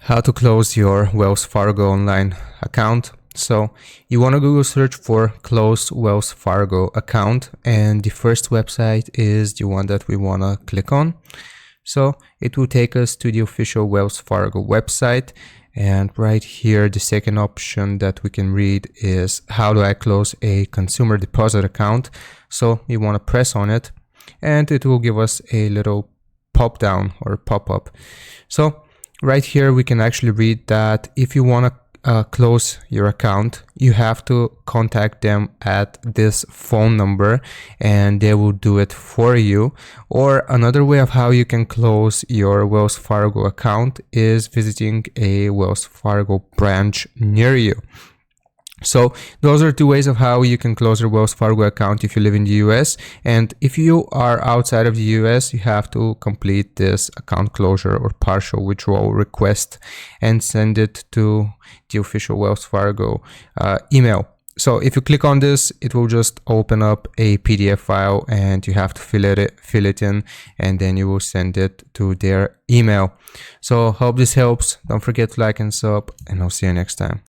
How to close your Wells Fargo online account. So you want to Google search for close Wells Fargo account, and the first website is the one that we want to click on. So it will take us to the official Wells Fargo website, and right here the second option that we can read is how do I close a consumer deposit account. So you want to press on it and it will give us a little pop down or pop up. So right here we can actually read that if you want to close your account, you have to contact them at this phone number and they will do it for you. Or another way of how you can close your Wells Fargo account is visiting a Wells Fargo branch near you. So those are two ways of how you can close your Wells Fargo account if you live in the US. And if you are outside of the US, you have to complete this account closure or partial withdrawal request and send it to the official Wells Fargo email. So if you click on this, it will just open up a PDF file and you have to fill it in, and then you will send it to their email. So hope this helps. Don't forget to like and sub, and I'll see you next time.